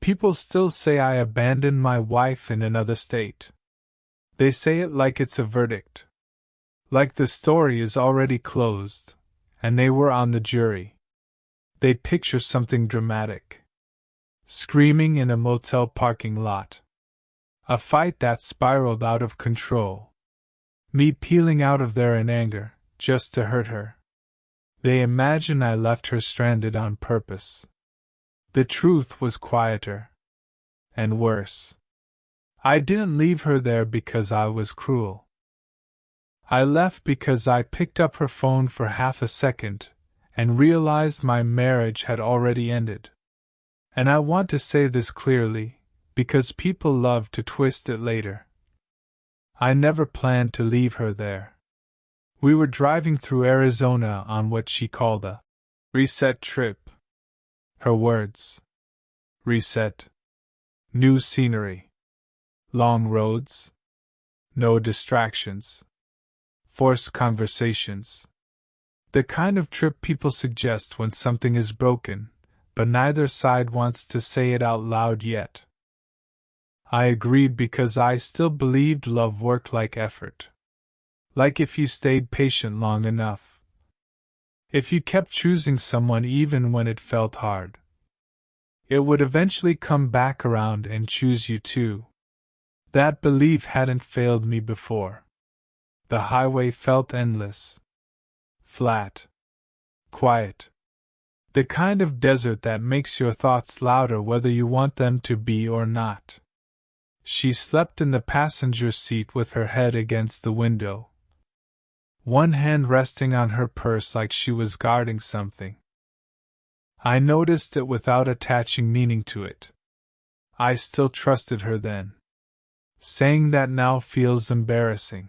People still say I abandoned my wife in another state. They say it like it's a verdict. Like the story is already closed, and they were on the jury. They picture something dramatic. Screaming in a motel parking lot. A fight that spiraled out of control. Me peeling out of there in anger, just to hurt her. They imagine I left her stranded on purpose. The truth was quieter. And worse. I didn't leave her there because I was cruel. I left because I picked up her phone for half a second, and realized my marriage had already ended. And I want to say this clearly, because people love to twist it later. I never planned to leave her there. We were driving through Arizona on what she called a reset trip. Her words. Reset. New scenery. Long roads. No distractions. Forced conversations. The kind of trip people suggest when something is broken, but neither side wants to say it out loud yet. I agreed because I still believed love worked like effort. Like if you stayed patient long enough. If you kept choosing someone even when it felt hard. It would eventually come back around and choose you too. That belief hadn't failed me before. The highway felt endless. Flat. Quiet. The kind of desert that makes your thoughts louder whether you want them to be or not. She slept in the passenger seat with her head against the window. One hand resting on her purse like she was guarding something. I noticed it without attaching meaning to it. I still trusted her then. Saying that now feels embarrassing.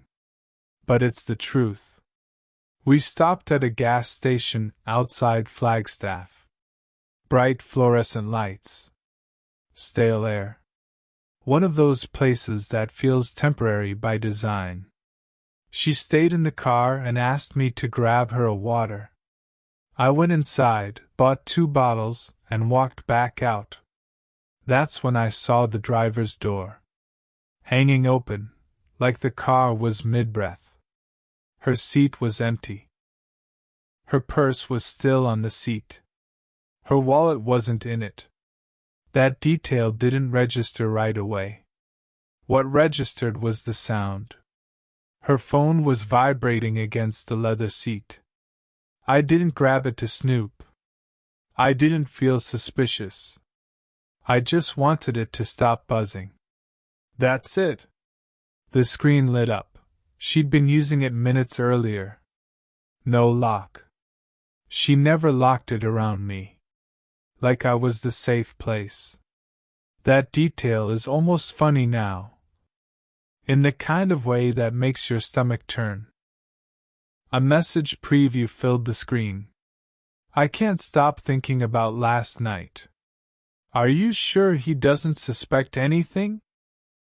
But it's the truth. We stopped at a gas station outside Flagstaff. Bright fluorescent lights. Stale air. One of those places that feels temporary by design. She stayed in the car and asked me to grab her a water. I went inside, bought 2 bottles, and walked back out. That's when I saw the driver's door. Hanging open, like the car was mid-breath. Her seat was empty. Her purse was still on the seat. Her wallet wasn't in it. That detail didn't register right away. What registered was the sound. Her phone was vibrating against the leather seat. I didn't grab it to snoop. I didn't feel suspicious. I just wanted it to stop buzzing. That's it. The screen lit up. She'd been using it minutes earlier. No lock. She never locked it around me. Like I was the safe place. That detail is almost funny now. In the kind of way that makes your stomach turn. A message preview filled the screen. I can't stop thinking about last night. Are you sure he doesn't suspect anything?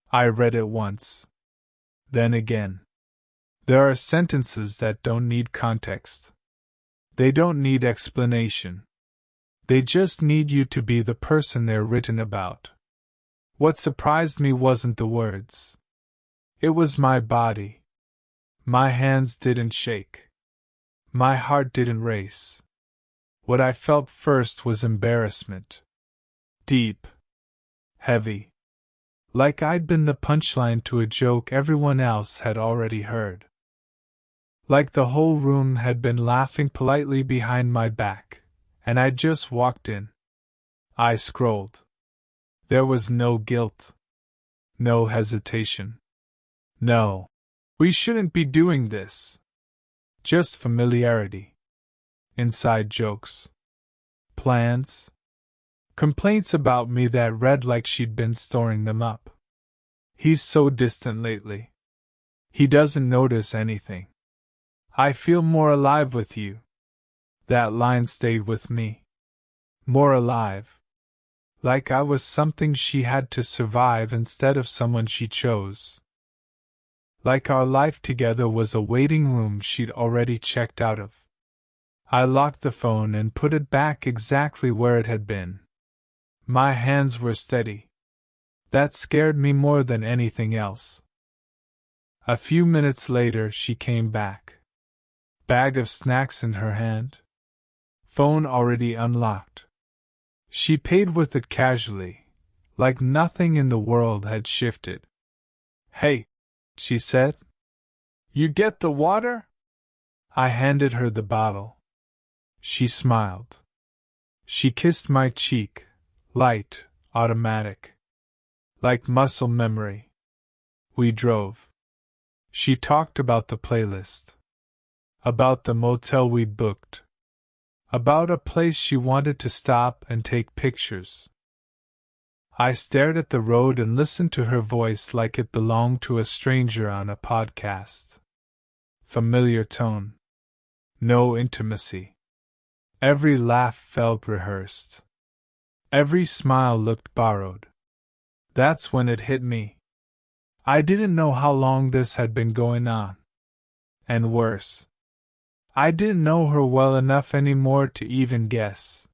I read it once. Then again. There are sentences that don't need context. They don't need explanation. They just need you to be the person they're written about. What surprised me wasn't the words. It was my body. My hands didn't shake. My heart didn't race. What I felt first was embarrassment. Deep. Heavy. Like I'd been the punchline to a joke everyone else had already heard. Like the whole room had been laughing politely behind my back, and I'd just walked in. I scrolled. There was no guilt. No hesitation. No. We shouldn't be doing this. Just familiarity. Inside jokes. Plans. Complaints about me that read like she'd been storing them up. He's so distant lately. He doesn't notice anything. I feel more alive with you. That line stayed with me. More alive. Like I was something she had to survive instead of someone she chose. Like our life together was a waiting room she'd already checked out of. I locked the phone and put it back exactly where it had been. My hands were steady. That scared me more than anything else. A few minutes later, she came back. Bag of snacks in her hand. Phone already unlocked. She paid with it casually, like nothing in the world had shifted. "Hey," she said. "You get the water?" I handed her the bottle. She smiled. She kissed my cheek, light, automatic. Like muscle memory. We drove. She talked about the playlist. About the motel we'd booked. About a place she wanted to stop and take pictures. I stared at the road and listened to her voice like it belonged to a stranger on a podcast. Familiar tone. No intimacy. Every laugh felt rehearsed. Every smile looked borrowed. That's when it hit me. I didn't know how long this had been going on. And worse, I didn't know her well enough anymore to even guess.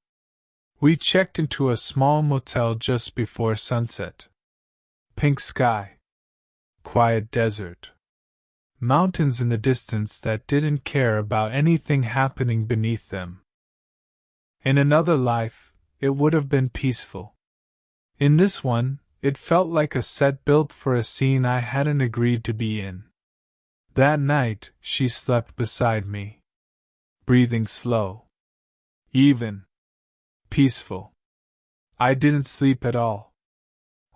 We checked into a small motel just before sunset. Pink sky. Quiet desert. Mountains in the distance that didn't care about anything happening beneath them. In another life, it would have been peaceful. In this one, it felt like a set built for a scene I hadn't agreed to be in. That night, she slept beside me. Breathing slow. Even. Peaceful. I didn't sleep at all.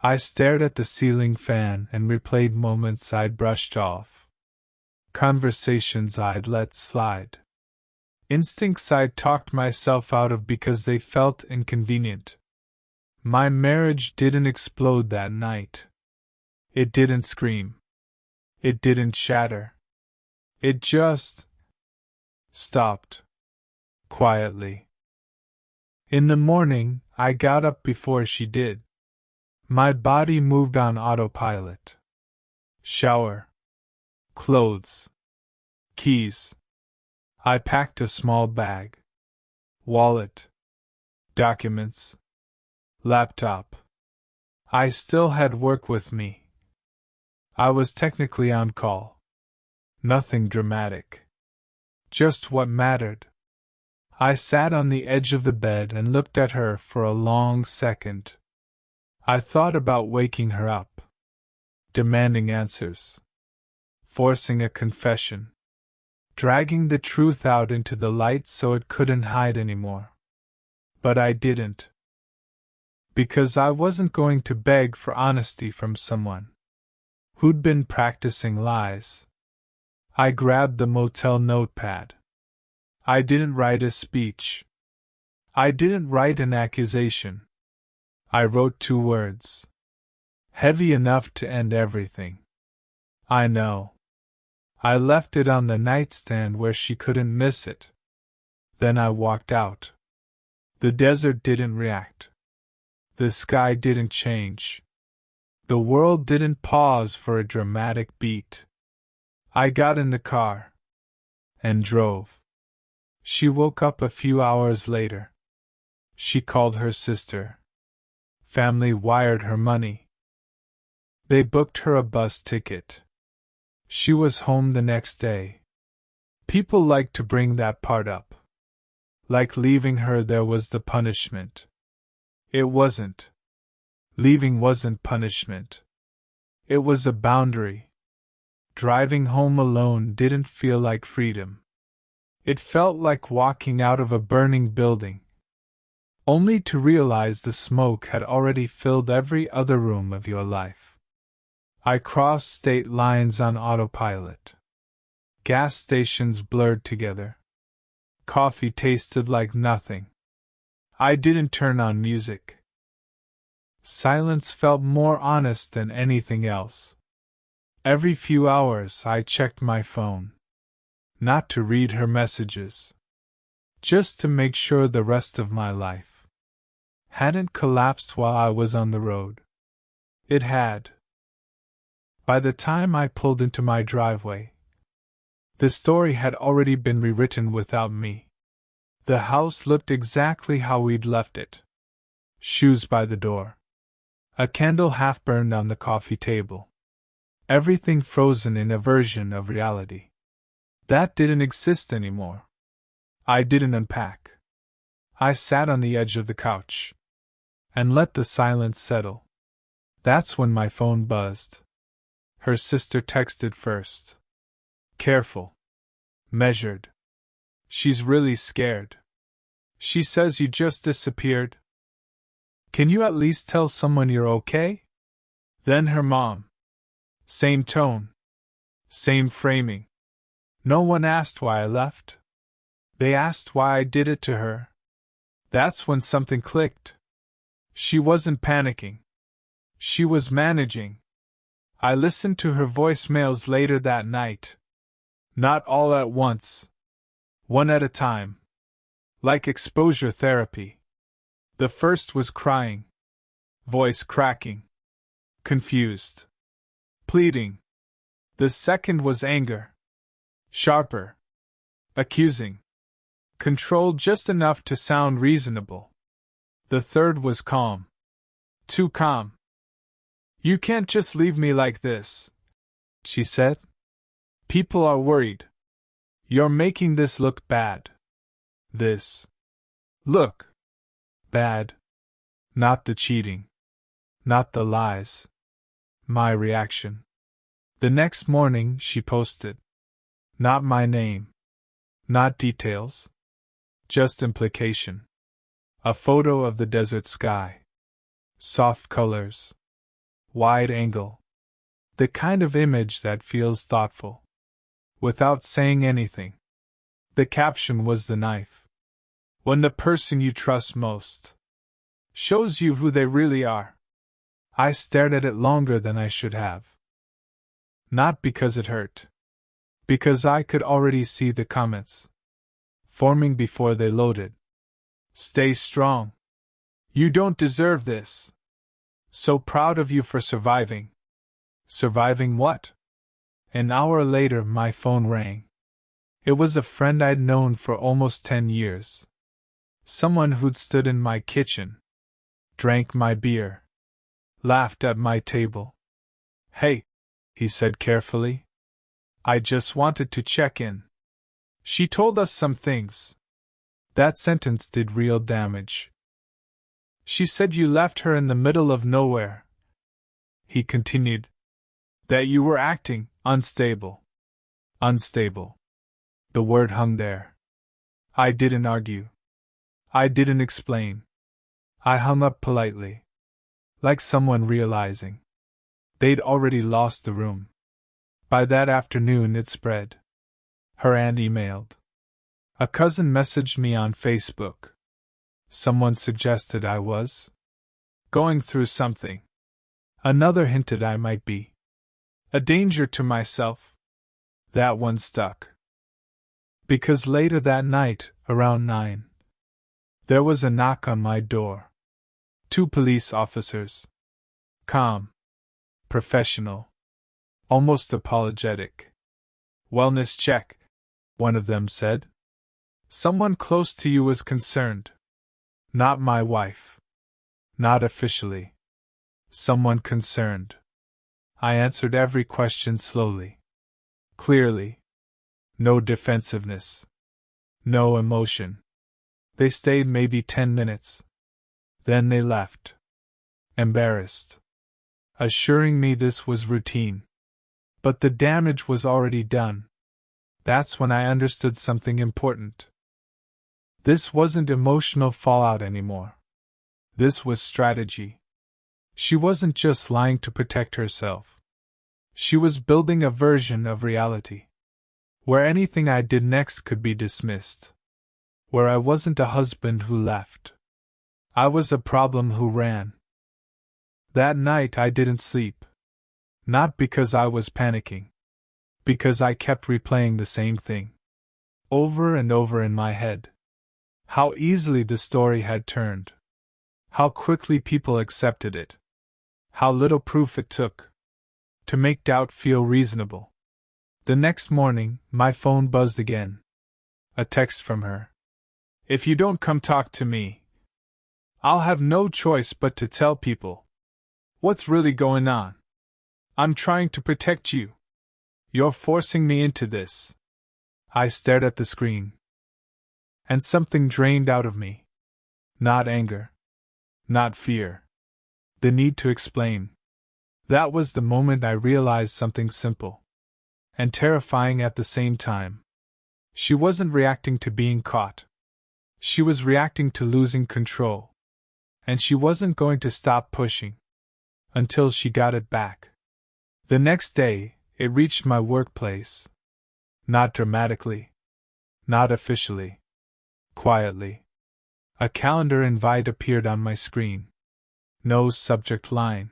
I stared at the ceiling fan and replayed moments I'd brushed off. Conversations I'd let slide. Instincts I'd talked myself out of because they felt inconvenient. My marriage didn't explode that night. It didn't scream. It didn't shatter. It just stopped. Quietly. In the morning, I got up before she did. My body moved on autopilot. Shower. Clothes. Keys. I packed a small bag. Wallet. Documents. Laptop. I still had work with me. I was technically on call. Nothing dramatic. Just what mattered. I sat on the edge of the bed and looked at her for a long second. I thought about waking her up. Demanding answers. Forcing a confession. Dragging the truth out into the light so it couldn't hide anymore. But I didn't. Because I wasn't going to beg for honesty from someone who'd been practicing lies. I grabbed the motel notepad. I didn't write a speech. I didn't write an accusation. I wrote 2 words. Heavy enough to end everything. I know. I left it on the nightstand where she couldn't miss it. Then I walked out. The desert didn't react. The sky didn't change. The world didn't pause for a dramatic beat. I got in the car. And drove. She woke up a few hours later. She called her sister. Family wired her money. They booked her a bus ticket. She was home the next day. People like to bring that part up. Like leaving her there was the punishment. It wasn't. Leaving wasn't punishment. It was a boundary. Driving home alone didn't feel like freedom. It felt like walking out of a burning building, only to realize the smoke had already filled every other room of your life. I crossed state lines on autopilot. Gas stations blurred together. Coffee tasted like nothing. I didn't turn on music. Silence felt more honest than anything else. Every few hours I checked my phone. Not to read her messages. Just to make sure the rest of my life hadn't collapsed while I was on the road. It had. By the time I pulled into my driveway, the story had already been rewritten without me. The house looked exactly how we'd left it. Shoes by the door. A candle half burned on the coffee table. Everything frozen in a version of reality that didn't exist anymore. I didn't unpack. I sat on the edge of the couch and let the silence settle. That's when my phone buzzed. Her sister texted first. Careful. Measured. She's really scared. She says you just disappeared. Can you at least tell someone you're okay? Then her mom. Same tone. Same framing. No one asked why I left. They asked why I did it to her. That's when something clicked. She wasn't panicking. She was managing. I listened to her voicemails later that night. Not all at once. One at a time. Like exposure therapy. The first was crying. Voice cracking. Confused. Pleading. The second was anger. Sharper. Accusing. Controlled just enough to sound reasonable. The third was calm. Too calm. You can't just leave me like this, she said. People are worried. You're making this look bad. This. Look. Bad. Not the cheating. Not the lies. My reaction. The next morning she posted. Not my name. Not details. Just implication. A photo of the desert sky. Soft colors. Wide angle. The kind of image that feels thoughtful. Without saying anything. The caption was the knife. When the person you trust most shows you who they really are. I stared at it longer than I should have. Not because it hurt. Because I could already see the comments forming before they loaded. Stay strong. You don't deserve this. So proud of you for surviving. Surviving what? An hour later, my phone rang. It was a friend I'd known for almost 10 years. Someone who'd stood in my kitchen, drank my beer, laughed at my table. Hey, he said carefully. I just wanted to check in. She told us some things. That sentence did real damage. She said you left her in the middle of nowhere. He continued. That you were acting unstable. Unstable. The word hung there. I didn't argue. I didn't explain. I hung up politely. Like someone realizing they'd already lost the room. By that afternoon it spread. Her aunt emailed. A cousin messaged me on Facebook. Someone suggested I was going through something. Another hinted I might be a danger to myself. That one stuck. Because later that night, around 9, there was a knock on my door. 2 police officers. Calm. Professional. Almost apologetic. Wellness check, one of them said. Someone close to you was concerned. Not my wife. Not officially. Someone concerned. I answered every question slowly. Clearly. No defensiveness. No emotion. They stayed maybe 10 minutes. Then they left. Embarrassed. Assuring me this was routine. But the damage was already done. That's when I understood something important. This wasn't emotional fallout anymore. This was strategy. She wasn't just lying to protect herself. She was building a version of reality, where anything I did next could be dismissed. Where I wasn't a husband who left. I was a problem who ran. That night I didn't sleep. Not because I was panicking. Because I kept replaying the same thing. Over and over in my head. How easily the story had turned. How quickly people accepted it. How little proof it took to make doubt feel reasonable. The next morning, my phone buzzed again. A text from her. If you don't come talk to me, I'll have no choice but to tell people. What's really going on? I'm trying to protect you. You're forcing me into this. I stared at the screen. And something drained out of me. Not anger. Not fear. The need to explain. That was the moment I realized something simple. And terrifying at the same time. She wasn't reacting to being caught. She was reacting to losing control. And she wasn't going to stop pushing. Until she got it back. The next day, it reached my workplace. Not dramatically. Not officially. Quietly. A calendar invite appeared on my screen. No subject line.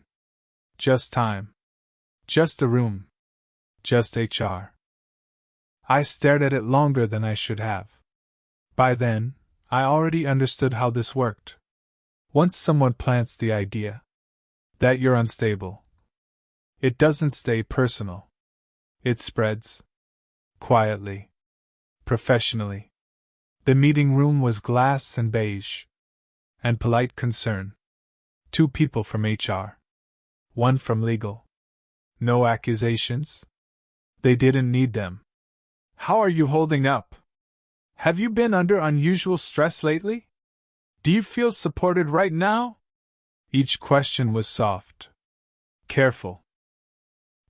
Just time. Just the room. Just HR. I stared at it longer than I should have. By then, I already understood how this worked. Once someone plants the idea that you're unstable, it doesn't stay personal. It spreads. Quietly. Professionally. The meeting room was glass and beige. And polite concern. 2 people from HR. 1 from legal. No accusations? They didn't need them. How are you holding up? Have you been under unusual stress lately? Do you feel supported right now? Each question was soft. Careful.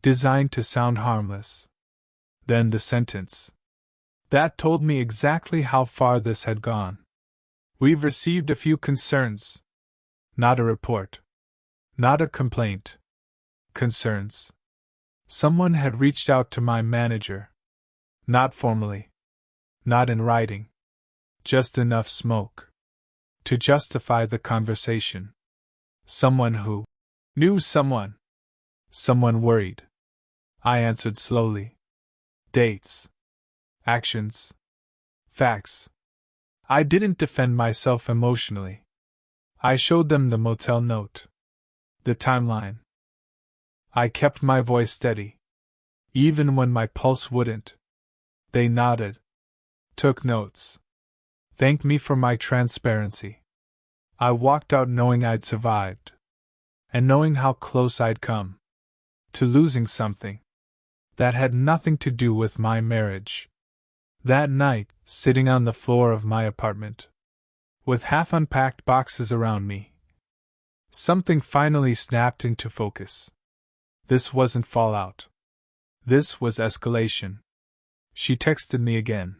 Designed to sound harmless. Then the sentence. That told me exactly how far this had gone. We've received a few concerns. Not a report. Not a complaint. Concerns. Someone had reached out to my manager. Not formally. Not in writing. Just enough smoke. To justify the conversation. Someone who knew someone. Someone worried. I answered slowly. Dates. Actions. Facts. I didn't defend myself emotionally. I showed them the motel note. The timeline. I kept my voice steady. Even when my pulse wouldn't. They nodded. Took notes. Thanked me for my transparency. I walked out knowing I'd survived. And knowing how close I'd come. To losing something. That had nothing to do with my marriage. That night, sitting on the floor of my apartment. With half-unpacked boxes around me. Something finally snapped into focus. This wasn't fallout. This was escalation. She texted me again.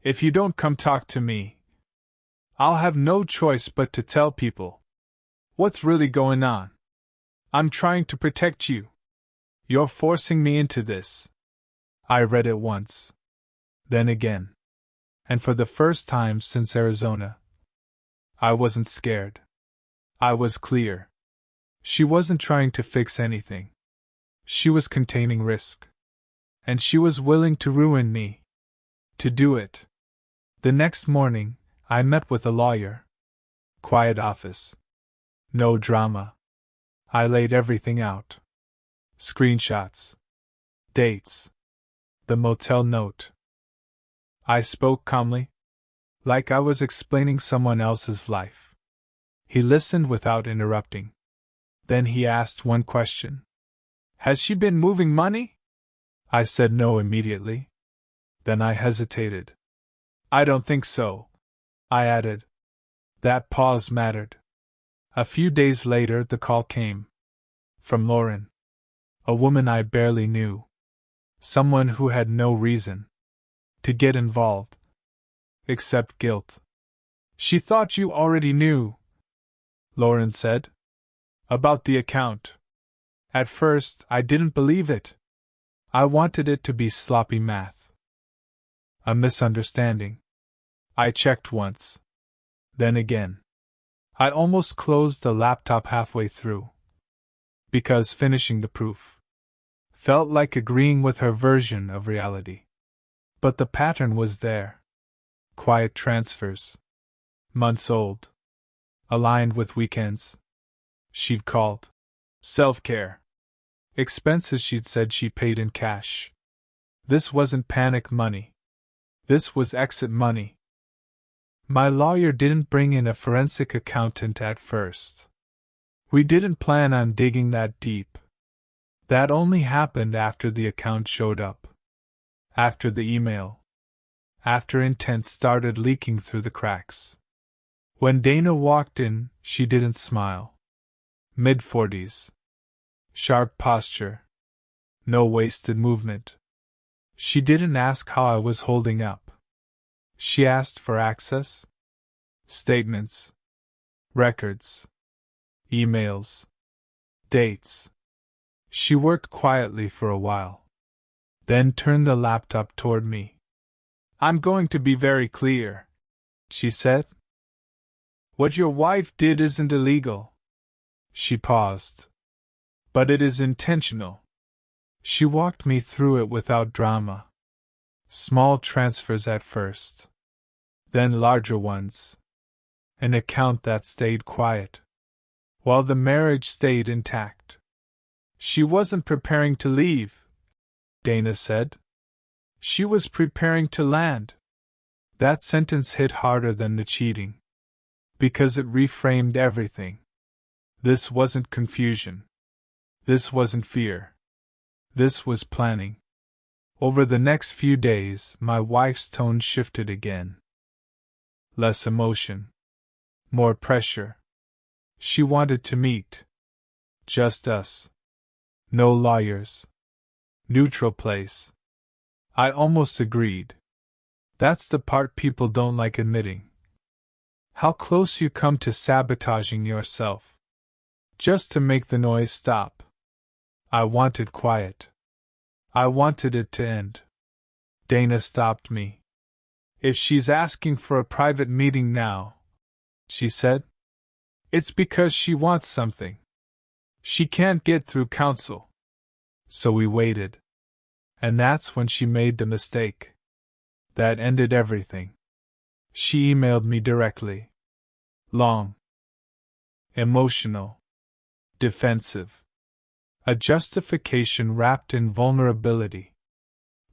If you don't come talk to me, I'll have no choice but to tell people. What's really going on? I'm trying to protect you. You're forcing me into this. I read it once. Then again. And for the first time since Arizona. I wasn't scared. I was clear. She wasn't trying to fix anything. She was containing risk. And she was willing to ruin me. To do it. The next morning, I met with a lawyer. Quiet office. No drama. I laid everything out. Screenshots. Dates. The motel note. I spoke calmly. Like I was explaining someone else's life. He listened without interrupting. Then he asked one question. Has she been moving money? I said no immediately. Then I hesitated. I don't think so. I added. That pause mattered. A few days later the call came. From Lauren. A woman I barely knew. Someone who had no reason to get involved. Except guilt. She thought you already knew, Lauren said. About the account. At first, I didn't believe it. I wanted it to be sloppy math. A misunderstanding. I checked once. Then again. I almost closed the laptop halfway through. Because finishing the proof felt like agreeing with her version of reality. But the pattern was there. Quiet transfers. Months old. Aligned with weekends. She'd called. Self-care. Expenses she'd said she paid in cash. This wasn't panic money. This was exit money. My lawyer didn't bring in a forensic accountant at first. We didn't plan on digging that deep. That only happened after the account showed up. After the email. After intent started leaking through the cracks. When Dana walked in, she didn't smile. Mid-40s. Sharp posture. No wasted movement. She didn't ask how I was holding up. She asked for access. Statements. Records. Emails. Dates. She worked quietly for a while. Then turned the laptop toward me. I'm going to be very clear, she said. What your wife did isn't illegal. She paused. But it is intentional. She walked me through it without drama. Small transfers at first. Then larger ones. An account that stayed quiet. While the marriage stayed intact. She wasn't preparing to leave, Dana said. She was preparing to land. That sentence hit harder than the cheating. Because it reframed everything. This wasn't confusion. This wasn't fear. This was planning. Over the next few days, my wife's tone shifted again. Less emotion. More pressure. She wanted to meet. Just us. No lawyers. Neutral place. I almost agreed. That's the part people don't like admitting. How close you come to sabotaging yourself. Just to make the noise stop. I wanted quiet. I wanted it to end. Dana stopped me. If she's asking for a private meeting now, she said, it's because she wants something. She can't get through counsel. So we waited. And that's when she made the mistake. That ended everything. She emailed me directly. Long. Emotional. Defensive. A justification wrapped in vulnerability.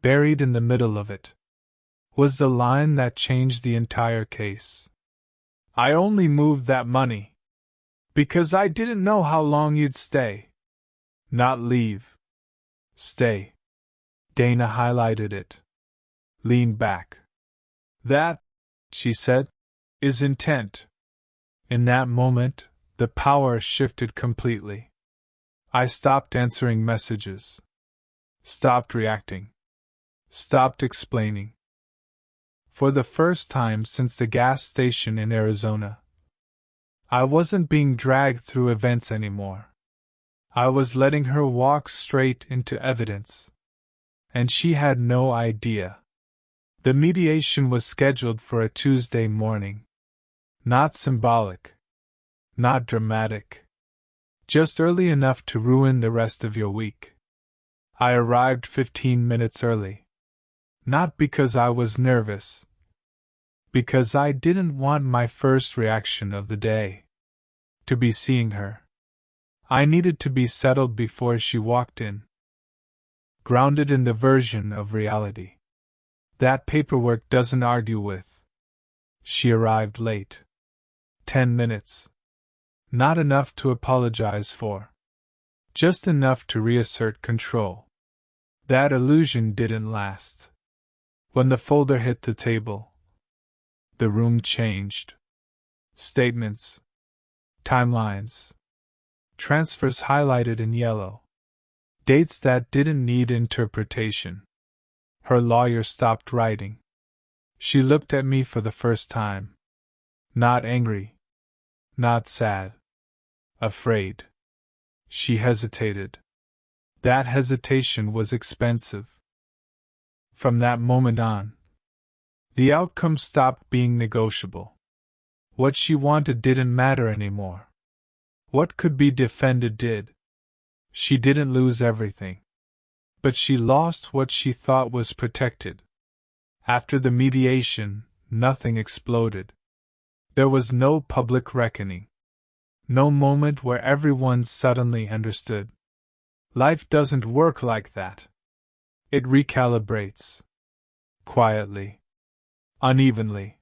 Buried in the middle of it was the line that changed the entire case. I only moved that money because I didn't know how long you'd stay. Not leave. Stay. Dana highlighted it. Leaned back. That, she said, is intent. In that moment, the power shifted completely. I stopped answering messages. Stopped reacting. Stopped explaining. For the first time since the gas station in Arizona, I wasn't being dragged through events anymore. I was letting her walk straight into evidence. And she had no idea. The mediation was scheduled for a Tuesday morning. Not symbolic. Not dramatic. Just early enough to ruin the rest of your week. I arrived 15 minutes early. Not because I was nervous. Because I didn't want my first reaction of the day to be seeing her. I needed to be settled before she walked in. Grounded in the version of reality that paperwork doesn't argue with. She arrived late. 10 minutes. Not enough to apologize for. Just enough to reassert control. That illusion didn't last. When the folder hit the table, the room changed. Statements. Timelines. Transfers highlighted in yellow. Dates that didn't need interpretation. Her lawyer stopped writing. She looked at me for the first time. Not angry. Not sad. Afraid. She hesitated. That hesitation was expensive. From that moment on, the outcome stopped being negotiable. What she wanted didn't matter anymore. What could be defended did. She didn't lose everything. But she lost what she thought was protected. After the mediation, nothing exploded. There was no public reckoning. No moment where everyone suddenly understood. Life doesn't work like that. It recalibrates. Quietly. Unevenly.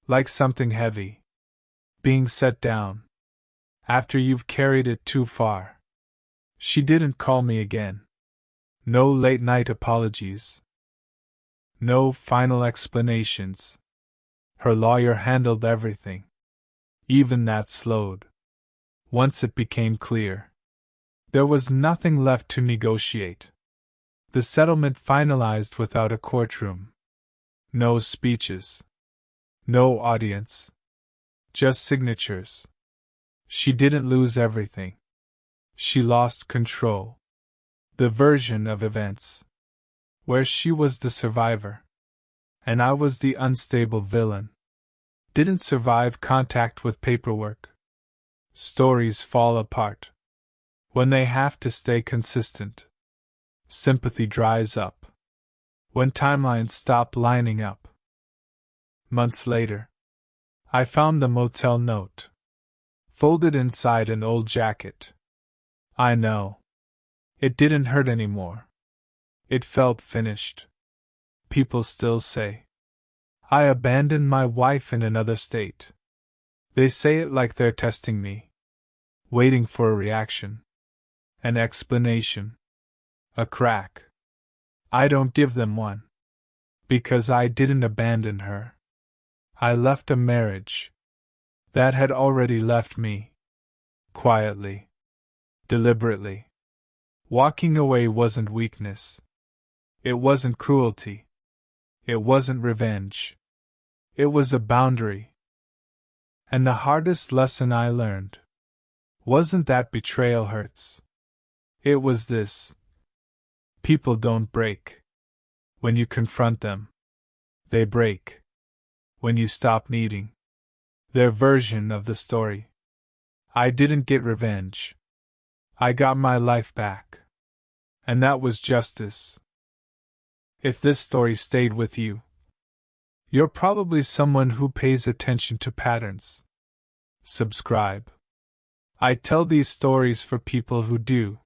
Like something heavy, being set down, after you've carried it too far. She didn't call me again. No late-night apologies. No final explanations. Her lawyer handled everything. Even that slowed. Once it became clear, there was nothing left to negotiate. The settlement finalized without a courtroom. No speeches. No audience. Just signatures. She didn't lose everything. She lost control. The version of events where she was the survivor, and I was the unstable villain, didn't survive contact with paperwork. Stories fall apart when they have to stay consistent. Sympathy dries up when timelines stop lining up. Months later, I found the motel note, folded inside an old jacket. I know. It didn't hurt anymore. It felt finished. People still say, I abandoned my wife in another state. They say it like they're testing me, waiting for a reaction, an explanation, a crack. I don't give them one, because I didn't abandon her. I left a marriage that had already left me, quietly, deliberately. Walking away wasn't weakness. It wasn't cruelty. It wasn't revenge. It was a boundary. And the hardest lesson I learned wasn't that betrayal hurts. It was this: people don't break when you confront them. They break when you stop needing their version of the story. I didn't get revenge. I got my life back. And that was justice. If this story stayed with you, you're probably someone who pays attention to patterns. Subscribe. I tell these stories for people who do.